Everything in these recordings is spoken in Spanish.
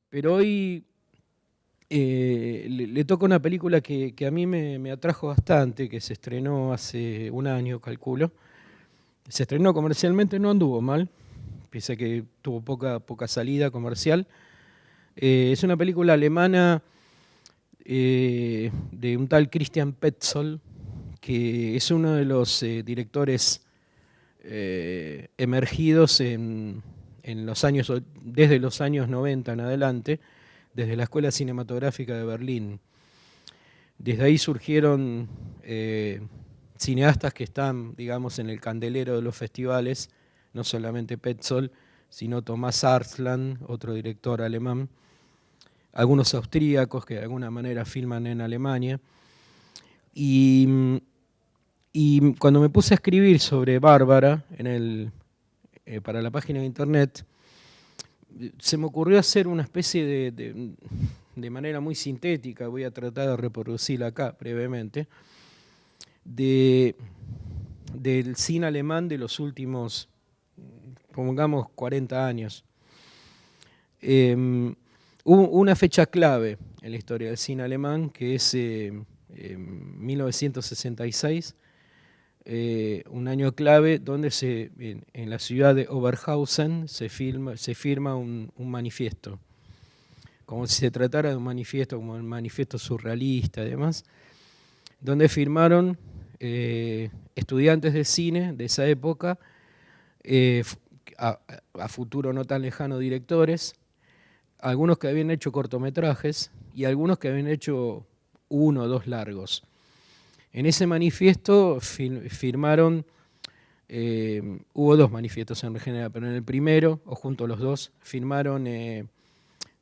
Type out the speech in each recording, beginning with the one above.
Pero hoy le toca una película que a mí me atrajo bastante, que se estrenó hace un año, calculo. Se estrenó comercialmente, no anduvo mal, pese a que tuvo poca salida comercial. Es una película alemana de un tal Christian Petzold, que es uno de los directores emergidos en los años, desde los años 90 en adelante, desde la Escuela Cinematográfica de Berlín. Desde ahí surgieron cineastas que están, digamos, en el candelero de los festivales, no solamente Petzold, sino Thomas Arslan, otro director alemán, algunos austríacos que de alguna manera filman en Alemania. Y, y cuando me puse a escribir sobre Bárbara para la página de internet, se me ocurrió hacer una especie de manera muy sintética, voy a tratar de reproducirla acá brevemente, del cine alemán de los últimos, pongamos, 40 años. Hubo una fecha clave en la historia del cine alemán, que es 1966, un año clave donde en la ciudad de Oberhausen se firma un manifiesto, como si se tratara de un manifiesto, como el manifiesto surrealista y demás, donde firmaron estudiantes de cine de esa época, eh, a futuro no tan lejano directores, algunos que habían hecho cortometrajes y algunos que habían hecho uno o dos largos. En ese manifiesto firmaron, hubo dos manifiestos en general, pero en el primero, o junto a los dos, firmaron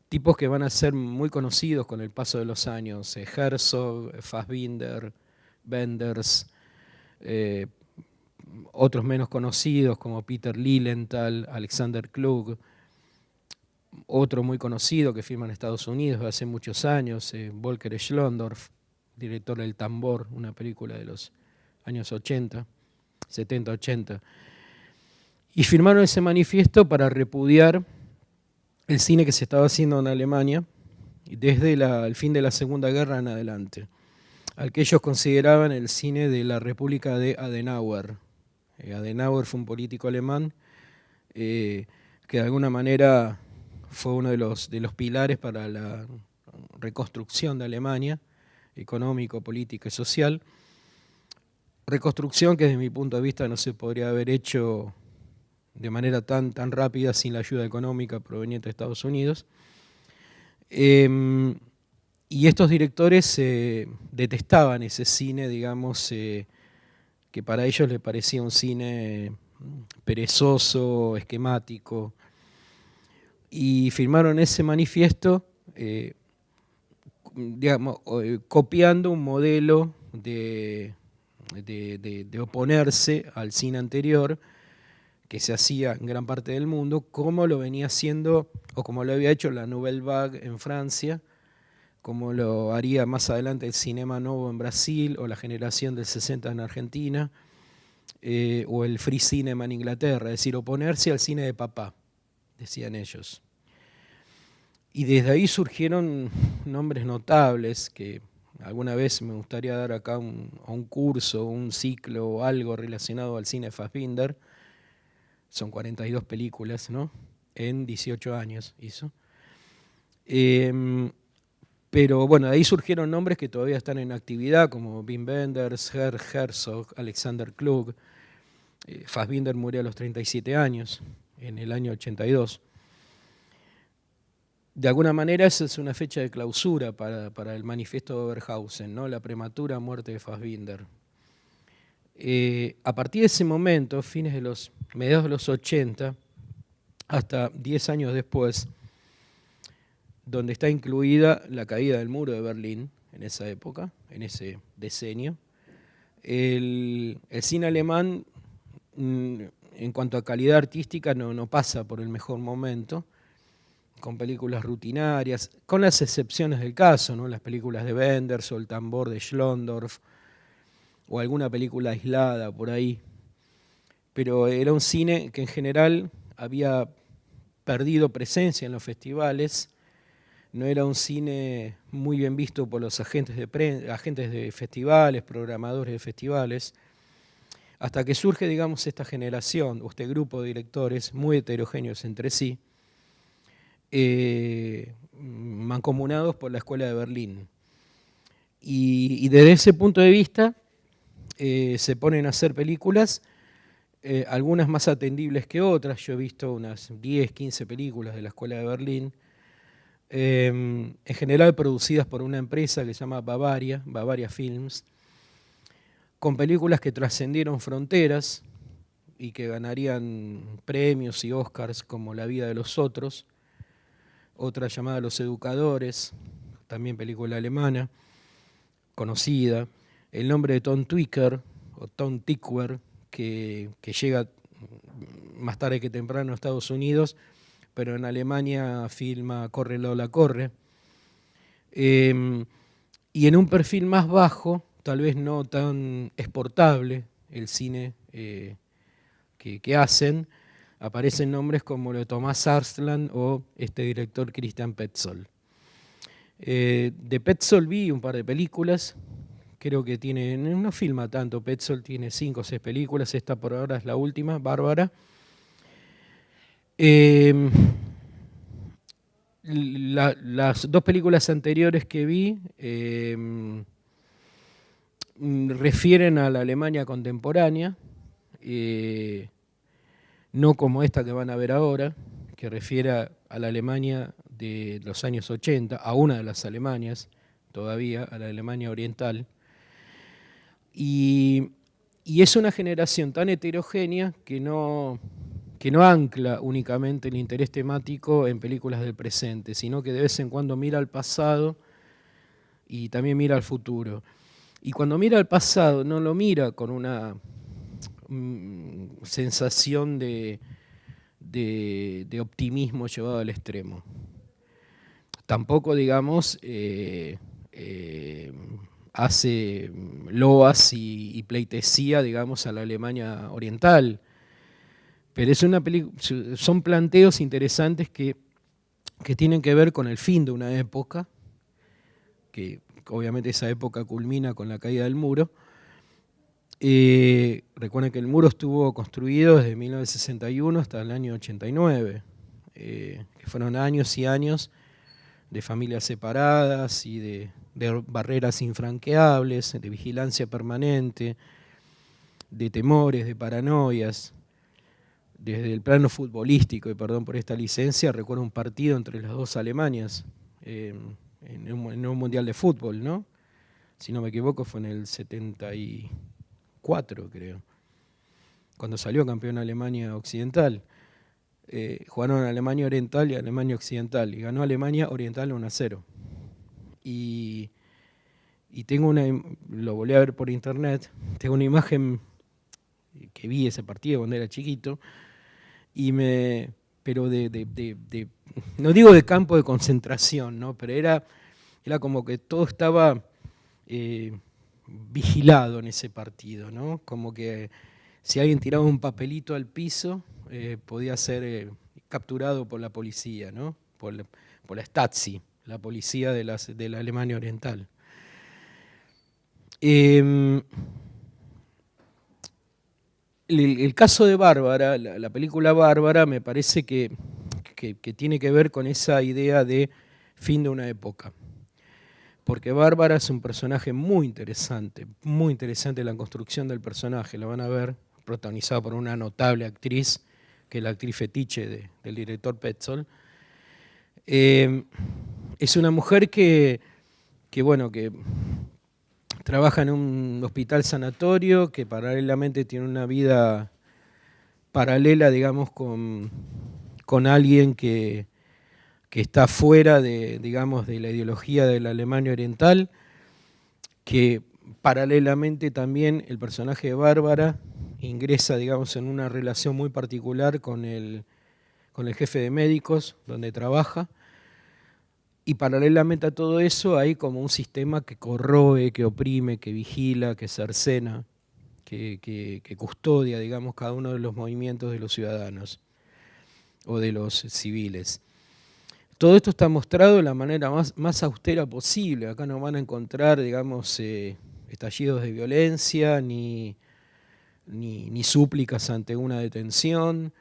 tipos que van a ser muy conocidos con el paso de los años: Herzog, Fassbinder, Wenders, otros menos conocidos como Peter Lilienthal, Alexander Klug, otro muy conocido que firma en Estados Unidos hace muchos años, Volker Schlondorf, director del Tambor, una película de los años 80, 70-80. Y firmaron ese manifiesto para repudiar el cine que se estaba haciendo en Alemania desde el fin de la Segunda Guerra en adelante, al que ellos consideraban el cine de la República de Adenauer. Adenauer fue un político alemán que de alguna manera fue uno de los pilares para la reconstrucción de Alemania, económico, política y social. Reconstrucción que desde mi punto de vista no se podría haber hecho de manera tan rápida sin la ayuda económica proveniente de Estados Unidos. Y estos directores detestaban ese cine, digamos, que para ellos les parecía un cine perezoso, esquemático, y firmaron ese manifiesto, digamos, copiando un modelo de oponerse al cine anterior que se hacía en gran parte del mundo, como lo venía haciendo, o como lo había hecho la Nouvelle Vague en Francia, como lo haría más adelante el Cinema Novo en Brasil, o la generación del 60 en Argentina, o el Free Cinema en Inglaterra, es decir, oponerse al cine de papá, decían ellos. Y desde ahí surgieron nombres notables que alguna vez me gustaría dar acá un curso, un ciclo o algo relacionado al cine Fassbinder. Son 42 películas, ¿no? En 18 años hizo. Pero bueno, de ahí surgieron nombres que todavía están en actividad, como Wim Wenders, Herzog, Alexander Klug. Fassbinder murió a los 37 años, en el año 82. De alguna manera esa es una fecha de clausura para el manifiesto de Oberhausen, ¿no? La prematura muerte de Fassbinder. A partir de ese momento, mediados de los 80, hasta 10 años después, donde está incluida la caída del muro de Berlín, en esa época, en ese decenio, el cine alemán, en cuanto a calidad artística, no pasa por el mejor momento, con películas rutinarias, con las excepciones del caso, ¿no? Las películas de Wenders o El Tambor de Schlondorf, o alguna película aislada por ahí. Pero era un cine que en general había perdido presencia en los festivales, no era un cine muy bien visto por los agentes de festivales, programadores de festivales, hasta que surge, digamos, esta generación, o este grupo de directores muy heterogéneos entre sí, mancomunados por la Escuela de Berlín. Y desde ese punto de vista se ponen a hacer películas, algunas más atendibles que otras. Yo he visto unas 10, 15 películas de la Escuela de Berlín, en general producidas por una empresa que se llama Bavaria Films, con películas que trascendieron fronteras y que ganarían premios y Oscars, como La vida de los otros, otra llamada Los educadores, también película alemana, conocida, El nombre de Tom Tykwer, o Tom Tykwer, que llega más tarde que temprano a Estados Unidos, pero en Alemania filma Corre Lola Corre. Y en un perfil más bajo, tal vez no tan exportable, el cine que hacen, aparecen nombres como lo de Thomas Arslan o este director Christian Petzold. De Petzold vi un par de películas, creo que tiene, no filma tanto, Petzold tiene 5 o 6 películas, esta por ahora es la última, Bárbara. Las 2 películas anteriores que vi refieren a la Alemania contemporánea, no como esta que van a ver ahora, que refiere a la Alemania de los años 80, a una de las Alemanias, todavía, a la Alemania oriental. Y es una generación tan heterogénea que no ancla únicamente el interés temático en películas del presente, sino que de vez en cuando mira al pasado y también mira al futuro. Y cuando mira al pasado no lo mira con una sensación de optimismo llevado al extremo. Tampoco, digamos, hace loas y pleitesía, digamos, a la Alemania oriental. Pero es son planteos interesantes que tienen que ver con el fin de una época, que obviamente esa época culmina con la caída del muro. Recuerden que el muro estuvo construido desde 1961 hasta el año 89, que fueron años y años de familias separadas y de barreras infranqueables, de vigilancia permanente, de temores, de paranoias. Desde el plano futbolístico, y perdón por esta licencia, recuerdo un partido entre las dos Alemanias en un mundial de fútbol, ¿no? Si no me equivoco fue en el 74, creo, cuando salió campeón Alemania Occidental. Jugaron Alemania Oriental y Alemania Occidental, y ganó Alemania Oriental 1-0. Y tengo lo volví a ver por internet, tengo una imagen que vi ese partido cuando era chiquito, pero no digo de campo de concentración, ¿no? Pero era como que todo estaba vigilado en ese partido, ¿no? Como que si alguien tiraba un papelito al piso, podía ser capturado por la policía, ¿no? Por la Stasi, la policía de la Alemania Oriental. El caso de Bárbara, la película Bárbara, me parece que tiene que ver con esa idea de fin de una época. Porque Bárbara es un personaje muy interesante la construcción del personaje, la van a ver, protagonizada por una notable actriz, que es la actriz fetiche del director Petzold. Es una mujer que trabaja en un hospital sanatorio, que paralelamente tiene una vida paralela, digamos, con alguien que está fuera de la ideología de la Alemania Oriental, que paralelamente también el personaje de Bárbara ingresa, digamos, en una relación muy particular con el jefe de médicos donde trabaja. Y paralelamente a todo eso hay como un sistema que corroe, que oprime, que vigila, que cercena, que custodia, digamos, cada uno de los movimientos de los ciudadanos o de los civiles. Todo esto está mostrado de la manera más austera posible. Acá no van a encontrar, digamos, estallidos de violencia, ni súplicas ante una detención.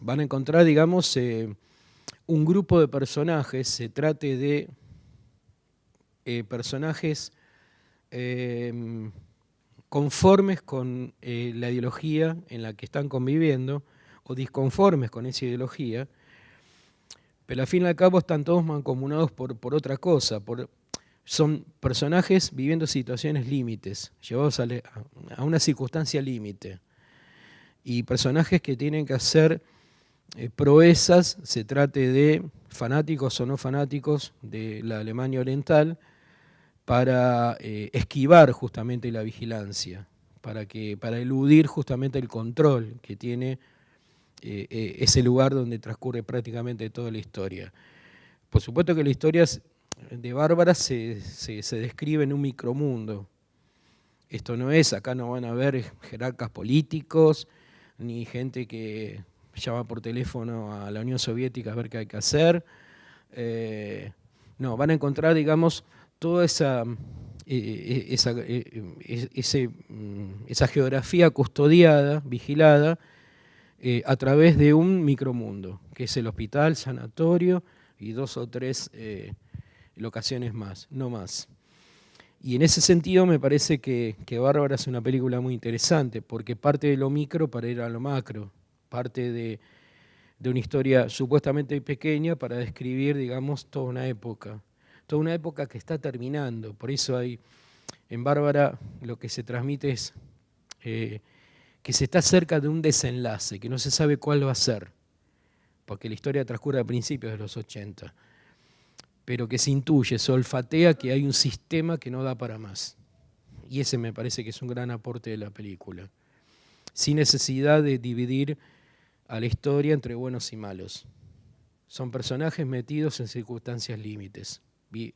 Van a encontrar, digamos, un grupo de personajes, se trate de personajes conformes con la ideología en la que están conviviendo, o disconformes con esa ideología, pero al fin y al cabo están todos mancomunados por otra cosa, son personajes viviendo situaciones límites, llevados a una circunstancia límite, y personajes que tienen que hacer proezas, se trate de fanáticos o no fanáticos de la Alemania Oriental, para esquivar justamente la vigilancia, para eludir justamente el control que tiene ese lugar donde transcurre prácticamente toda la historia. Por supuesto que la historia de Bárbara se describe en un micromundo. Esto no es, acá no van a ver jerarcas políticos, ni gente que llama por teléfono a la Unión Soviética a ver qué hay que hacer. No, van a encontrar, digamos, toda esa geografía custodiada, vigilada, a través de un micromundo, que es el hospital, sanatorio y 2 o 3 locaciones más, no más. Y en ese sentido me parece que Bárbara es una película muy interesante, porque parte de lo micro para ir a lo macro, parte de una historia supuestamente pequeña para describir, digamos, toda una época que está terminando. Por eso en Bárbara lo que se transmite es que se está cerca de un desenlace, que no se sabe cuál va a ser, porque la historia transcurre a principios de los 80, pero que se intuye, se olfatea que hay un sistema que no da para más. Y ese me parece que es un gran aporte de la película, sin necesidad de dividir a la historia entre buenos y malos. Son personajes metidos en circunstancias límites,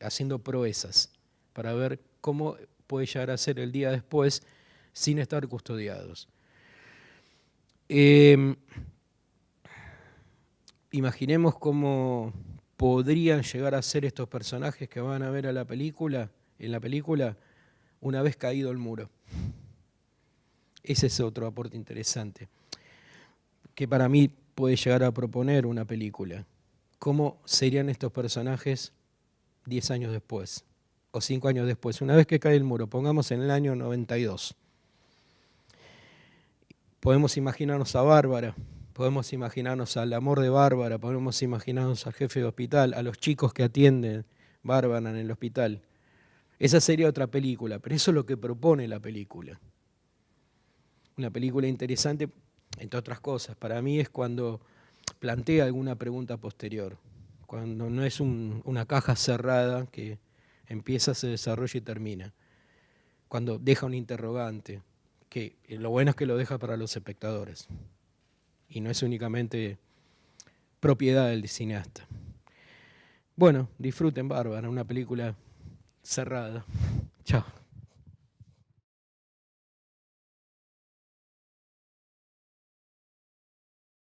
haciendo proezas para ver cómo puede llegar a ser el día después sin estar custodiados. Imaginemos cómo podrían llegar a ser estos personajes que van a ver en la película una vez caído el muro. Ese es otro aporte interesante, que para mí puede llegar a proponer una película. ¿Cómo serían estos personajes 10 años después o 5 años después? Una vez que cae el muro, pongamos en el año 92. Podemos imaginarnos a Bárbara, podemos imaginarnos al amor de Bárbara, podemos imaginarnos al jefe de hospital, a los chicos que atienden Bárbara en el hospital. Esa sería otra película, pero eso es lo que propone la película. Una película interesante, entre otras cosas, para mí es cuando plantea alguna pregunta posterior, cuando no es una caja cerrada que empieza, se desarrolla y termina, cuando deja un interrogante, que lo bueno es que lo deja para los espectadores y no es únicamente propiedad del cineasta. Bueno, disfruten Bárbara, una película cerrada. Chao.